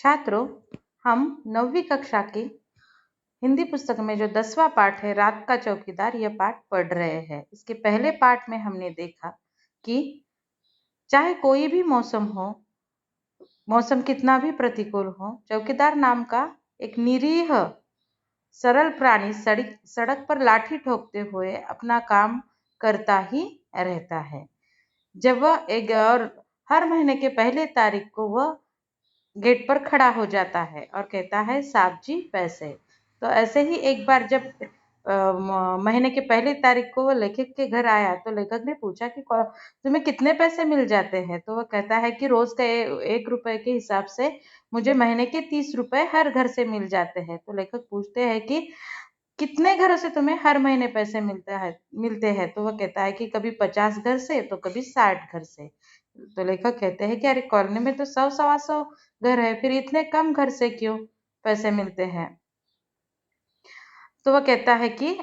छात्रों, हम 9वीं कक्षा की हिंदी पुस्तक में जो 10वां पाठ है रात का चौकीदार, यह पाठ पढ़ रहे हैं। इसके पहले पाठ में हमने देखा कि चाहे कोई भी मौसम हो, मौसम कितना भी प्रतिकूल हो, चौकीदार नाम का एक निरीह सरल प्राणी सड़क पर लाठी ठोकते हुए अपना काम करता ही रहता है। जब वह एक और हर महीने के पहले तारीख को वह गेट पर खड़ा हो जाता है और कहता है, साहब जी पैसे। तो ऐसे ही एक बार जब महीने के पहली तारीख को वो लेखक के घर आया तो लेखक ने पूछा कि तुम्हें कितने पैसे मिल जाते हैं। तो वह कहता है कि रोज का 1 रुपए के हिसाब से मुझे महीने के 30 रुपए हर घर से मिल जाते हैं। तो लेखक पूछते हैं कि कितने घरों से तुम्हें हर महीने पैसे मिलते हैं। तो वह कहता है कि कभी 50 घर से तो कभी 60 घर से। तो लेखक कहते हैं कि अरे कॉलोनी में तो 100-125 घर है, फिर इतने कम घर से क्यों पैसे मिलते हैं। तो वह कहता है कि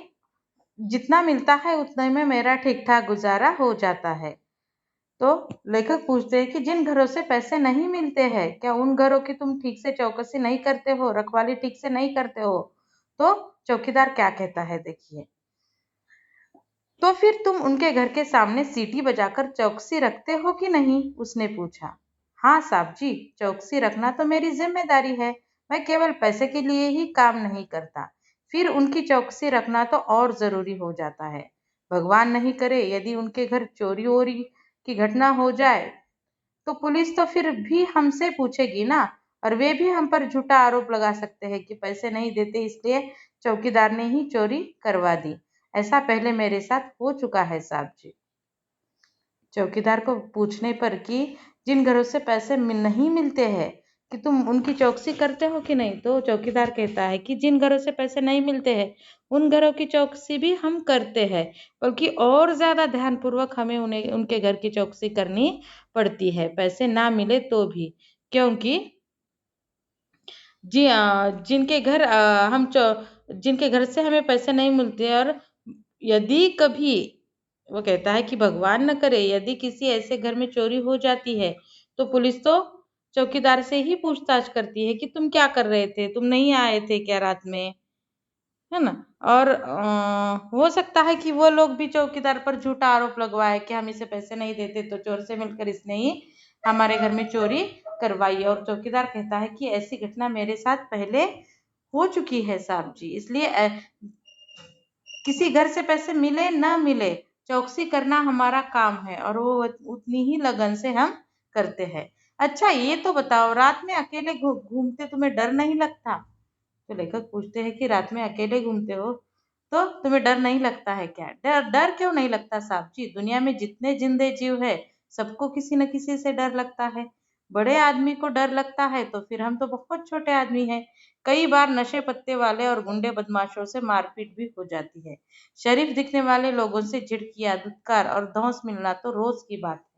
जितना मिलता है उतने में मेरा ठीक ठाक गुजारा हो जाता है। तो लेखक पूछते हैं कि जिन घरों से पैसे नहीं मिलते हैं, क्या उन घरों की तुम ठीक से चौकसी नहीं करते हो, रखवाली ठीक से नहीं करते हो। तो चौकीदार क्या कहता है, देखिए। तो फिर तुम उनके घर के सामने सीटी बजाकर चौकसी रखते हो कि नहीं, उसने पूछा। हाँ साहब जी, चौकसी रखना तो मेरी जिम्मेदारी है। मैं केवल पैसे के लिए ही काम नहीं करता, फिर उनकी चौकसी रखना तो और जरूरी हो जाता है। भगवान नहीं करे यदि उनके घर चोरी वोरी की घटना हो जाए तो पुलिस तो फिर भी हमसे पूछेगी ना, और वे भी हम पर झूठा आरोप लगा सकते हैं कि पैसे नहीं देते इसलिए चौकीदार ने ही चोरी करवा दी। ऐसा पहले मेरे साथ हो चुका है साहब जी। चौकीदार को पूछने पर कि जिन घरों से पैसे नहीं मिलते हैं कि तुम उनकी चौकसी करते हो कि नहीं, तो चौकीदार कहता है कि जिन घरों से पैसे नहीं मिलते हैं उन घरों की चौकसी भी हम करते हैं, बल्कि और ज्यादा ध्यानपूर्वक हमें उन्हें उनके घर की चौकसी करनी पड़ती है, पैसे ना मिले तो भी। क्योंकि जी जिनके घर जिनके घर से हमें पैसे नहीं मिलते, और यदि कभी, वो कहता है कि भगवान न करे यदि किसी ऐसे घर में चोरी हो जाती है तो पुलिस तो चौकीदार से ही पूछताछ करती है कि तुम क्या कर रहे थे, तुम नहीं आए थे क्या रात में, है ना। और हो सकता है कि वो लोग भी चौकीदार पर झूठा आरोप लगवाए कि हम इसे पैसे नहीं देते तो चोर से मिलकर इसने ही हमारे घर में चोरी करवाई। और चौकीदार कहता है कि ऐसी घटना मेरे साथ पहले हो चुकी है साहब जी, इसलिए किसी घर से पैसे मिले ना मिले, चौकसी करना हमारा काम है और वो उतनी ही लगन से हम करते हैं। अच्छा ये तो बताओ, रात में अकेले घूमते तुम्हें डर नहीं लगता। तो लेखक पूछते हैं कि रात में अकेले घूमते हो तो तुम्हें डर नहीं लगता है क्या। डर डर क्यों नहीं लगता साहब जी, दुनिया में जितने जिंदे जीव है सबको किसी न किसी से डर लगता है। बड़े आदमी को डर लगता है तो फिर हम तो बहुत छोटे आदमी हैं। कई बार नशे पत्ते वाले और गुंडे बदमाशों से मारपीट भी हो जाती है। शरीफ दिखने वाले लोगों से झिड़कियां, धुतकार और धौंस मिलना तो रोज की बात है।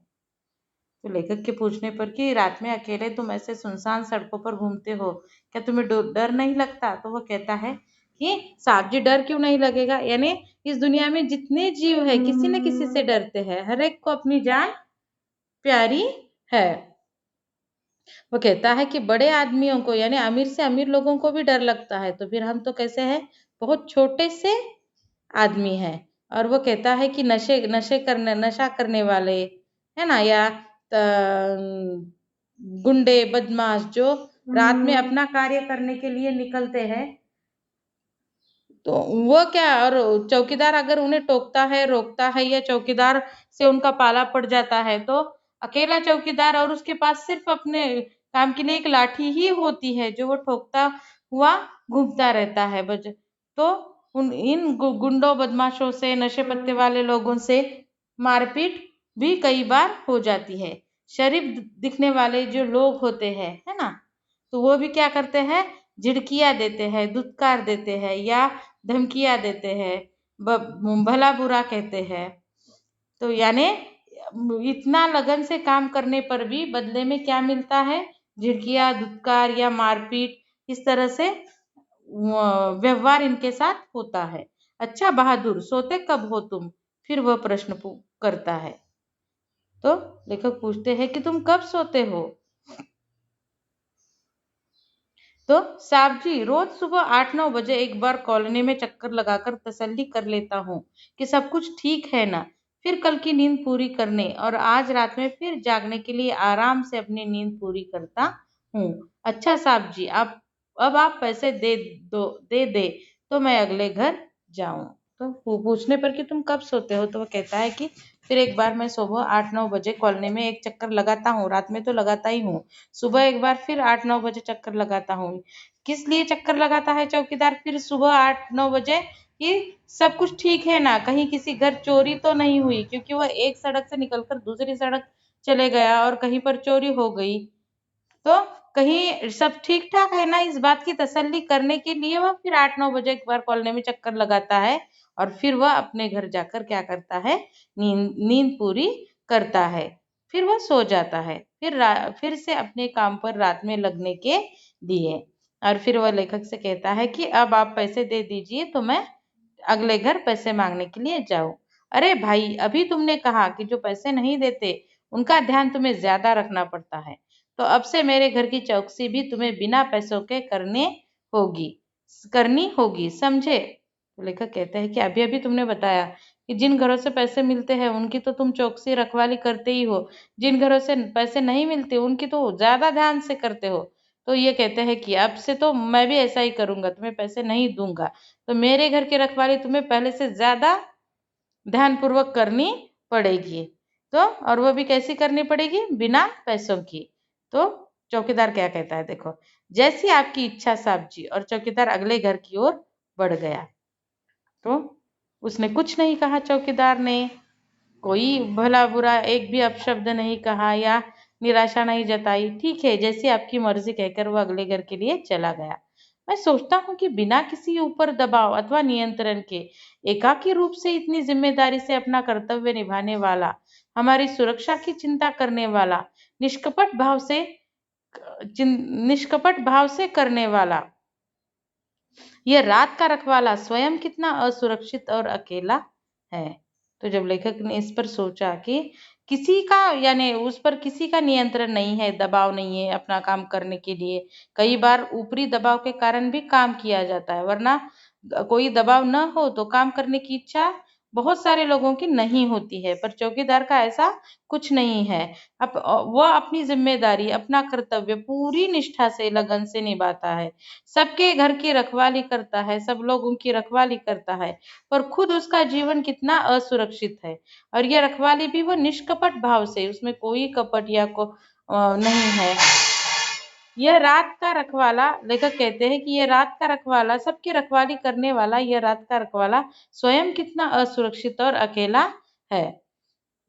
तो लेखक के पूछने पर कि रात में अकेले तुम ऐसे सुनसान सड़कों पर घूमते हो, क्या तुम्हें डर नहीं लगता। तो वो कहता है कि साहब जी डर क्यों नहीं लगेगा, यानी इस दुनिया में जितने जीव है किसी न किसी से डरते हैं, हर एक को अपनी जान प्यारी है। वो कहता है कि बड़े आदमियों को यानी अमीर से अमीर लोगों को भी डर लगता है, तो फिर हम तो कैसे हैं, बहुत छोटे से आदमी है। और वो कहता है कि नशा करने वाले, है ना, या गुंडे बदमाश जो रात में अपना कार्य करने के लिए निकलते हैं, तो वो क्या, और चौकीदार अगर उन्हें टोकता है, रोकता है, या चौकीदार से उनका पाला पड़ जाता है तो अकेला चौकीदार और उसके पास सिर्फ अपने काम के लिए एक लाठी ही होती है जो वो ठोकता हुआ घूमता रहता है। बज तो इन गुंडों बदमाशों से, नशे पत्ते वाले लोगों से मारपीट भी कई बार हो जाती है। शरीफ दिखने वाले जो लोग होते हैं, है ना, तो वो भी क्या करते हैं, झिड़कियां देते हैं, दुत्कार देते हैं या धमकियां देते हैं, भला बुरा कहते हैं। तो यानी इतना लगन से काम करने पर भी बदले में क्या मिलता है, झिड़कियां, दुत्कार या मारपीट, इस तरह से व्यवहार इनके साथ होता है। अच्छा बहादुर, सोते कब हो तुम, फिर वह प्रश्न करता है। तो लेखक पूछते हैं कि तुम कब सोते हो। तो साहब जी, रोज सुबह 8-9 बजे एक बार कॉलोनी में चक्कर लगाकर तसल्ली कर लेता हूँ कि सब कुछ ठीक है ना। फिर कल की नींद पूरी करने और आज रात में फिर जागने के लिए आराम से अपनी नींद पूरी करता हूँ। अच्छा साहब जी, आप अब आप पैसे दे तो मैं अगले घर जाऊं। तो वो पूछने पर कि तुम कब सोते हो, तो वो कहता है कि फिर एक बार मैं सुबह 8-9 बजे कॉलोनी में एक चक्कर लगाता हूँ, रात में तो लगाता ही हूँ। सुबह एक बार फिर 8-9 बजे चक्कर लगाता हूँ। किस लिए चक्कर लगाता है चौकीदार फिर सुबह 8-9 बजे? कि सब कुछ ठीक है ना, कहीं किसी घर चोरी तो नहीं हुई, क्योंकि वह एक सड़क से निकलकर दूसरी सड़क चले गया और कहीं पर चोरी हो गई, तो कहीं सब ठीक ठाक है ना, इस बात की तसल्ली करने के लिए वह फिर 8-9 बजे एक बार कॉलोनी में चक्कर लगाता है और फिर वह अपने घर जाकर क्या करता है, नींद पूरी करता है। फिर वह सो जाता है, फिर से अपने काम पर रात में लगने के लिए। और फिर वह लेखक से कहता है कि अब आप पैसे दे दीजिए तो मैं अगले घर पैसे मांगने के लिए जाऊं। अरे भाई, अभी तुमने कहा कि जो पैसे नहीं देते उनका ध्यान तुम्हें ज्यादा रखना पड़ता है, तो अब से मेरे घर की चौकसी भी तुम्हें बिना पैसों के होगी करनी होगी, समझे? तो लेखक कहते हैं कि अभी अभी तुमने बताया कि जिन घरों से पैसे मिलते हैं उनकी तो तुम चौकसी रखवाली करते ही हो, जिन घरों से पैसे नहीं मिलते उनकी तो ज्यादा ध्यान से करते हो। तो ये कहते हैं कि अब से तो मैं भी ऐसा ही करूंगा, तुम्हें पैसे नहीं दूंगा, तो मेरे घर की रखवाली तुम्हें पहले से ज्यादा ध्यानपूर्वक करनी पड़ेगी। तो और वो भी कैसी करनी पड़ेगी, बिना पैसों की। तो चौकीदार क्या कहता है, देखो, जैसी आपकी इच्छा साहब जी। और चौकीदार अगले घर की ओर बढ़ गया। तो उसने कुछ नहीं कहा, चौकीदार ने कोई भला बुरा एक भी अपशब्द नहीं कहा या निराशा नहीं जताई। ठीक है, जैसी आपकी मर्जी कहकर वो अगले घर के लिए चला गया। मैं सोचता हूँ कि बिना किसी ऊपर दबाव अथवा नियंत्रण के एकाकी रूप से इतनी जिम्मेदारी से अपना कर्तव्य निभाने वाला, हमारी सुरक्षा की चिंता करने वाला, निष्कपट भाव से निष्कपट भाव से करने वाला यह रात का रखवाला स्वयं कितना असुरक्षित और अकेला है। तो जब लेखक ने इस पर सोचा कि किसी का यानी उस पर किसी का नियंत्रण नहीं है, दबाव नहीं है अपना काम करने के लिए। कई बार ऊपरी दबाव के कारण भी काम किया जाता है, वरना कोई दबाव न हो तो काम करने की इच्छा बहुत सारे लोगों की नहीं होती है, पर चौकीदार का ऐसा कुछ नहीं है। वह अपनी जिम्मेदारी, अपना कर्तव्य पूरी निष्ठा से, लगन से निभाता है। सबके घर की रखवाली करता है, सब लोगों की रखवाली करता है, पर खुद उसका जीवन कितना असुरक्षित है। और यह रखवाली भी वो निष्कपट भाव से, उसमें कोई कपट या नहीं है। यह रात का रखवाला, लेखक कहते हैं कि यह रात का रखवाला, सबकी रखवाली करने वाला यह रात का रखवाला स्वयं कितना असुरक्षित और अकेला है।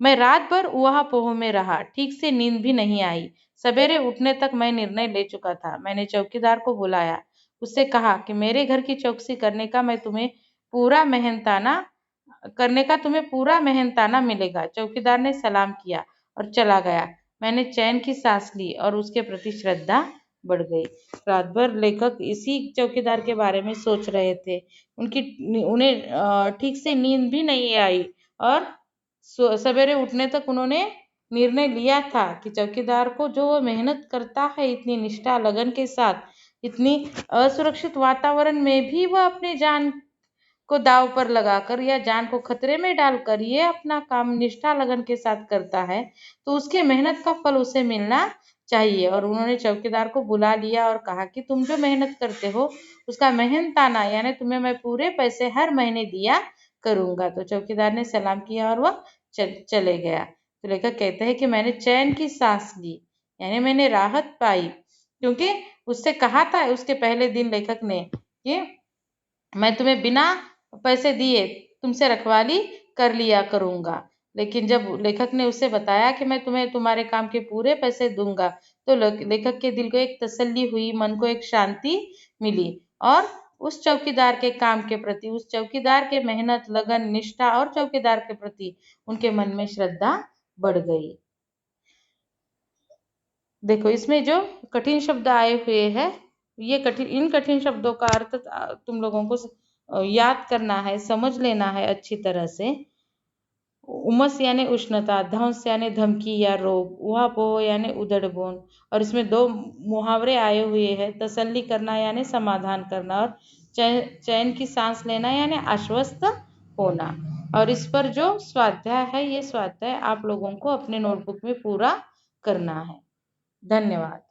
मैं रात भर ऊहा-पोह में रहा, ठीक से नींद भी नहीं आई। सवेरे उठने तक मैं निर्णय ले चुका था। मैंने चौकीदार को बुलाया, उससे कहा कि मेरे घर की चौकसी करने का तुम्हें पूरा मेहनताना मिलेगा। चौकीदार ने सलाम किया और चला गया। मैंने चैन की सांस ली और उसके प्रति श्रद्धा बढ़ गई। रात भर लेखक इसी चौकीदार के बारे में सोच रहे थे। उन्हें ठीक से नींद भी नहीं आई और सवेरे उठने तक उन्होंने निर्णय लिया था कि चौकीदार को जो वो मेहनत करता है इतनी निष्ठा लगन के साथ, इतनी असुरक्षित वातावरण में भी वह अपने जान को दांव पर लगाकर या जान को खतरे में डालकर ये अपना काम निष्ठा लगन के साथ करता है, तो उसके मेहनत का फल उसे मिलना चाहिए। और उन्होंने चौकीदार को बुला लिया और कहा कि तुम जो मेहनत करते हो उसका मेहनताना यानी तुम्हें मैं पूरे पैसे हर महीने दिया करूंगा। तो चौकीदार ने सलाम किया और वह चले गया। तो लेखक कहते हैं कि मैंने चैन की सांस ली, यानी मैंने राहत पाई, क्योंकि उससे कहा था उसके पहले दिन लेखक ने कि मैं तुम्हें बिना पैसे दिए तुमसे रखवाली कर लिया करूंगा। लेकिन जब लेखक ने उसे बताया कि मैं तुम्हें तुम्हारे काम के पूरे पैसे दूंगा, तो लेखक के दिल को एक तसल्ली हुई, मन को एक शांति मिली और उस चौकीदार के काम के प्रति, उस चौकीदार के मेहनत लगन निष्ठा और चौकीदार के प्रति उनके मन में श्रद्धा बढ़ गई। देखो, इसमें जो कठिन शब्द आए हुए हैं, ये इन कठिन शब्दों का अर्थ तुम लोगों को याद करना है, समझ लेना है अच्छी तरह से। उमस यानी उष्णता, ध्वंस यानी धमकी या रोग, ऊहापोह यानी उधड़बुन। और इसमें 2 मुहावरे आए हुए हैं, तसल्ली करना यानी समाधान करना और चैन की सांस लेना यानी आश्वस्त होना। और इस पर जो स्वाध्याय है, ये स्वाध्याय आप लोगों को अपने नोटबुक में पूरा करना है। धन्यवाद।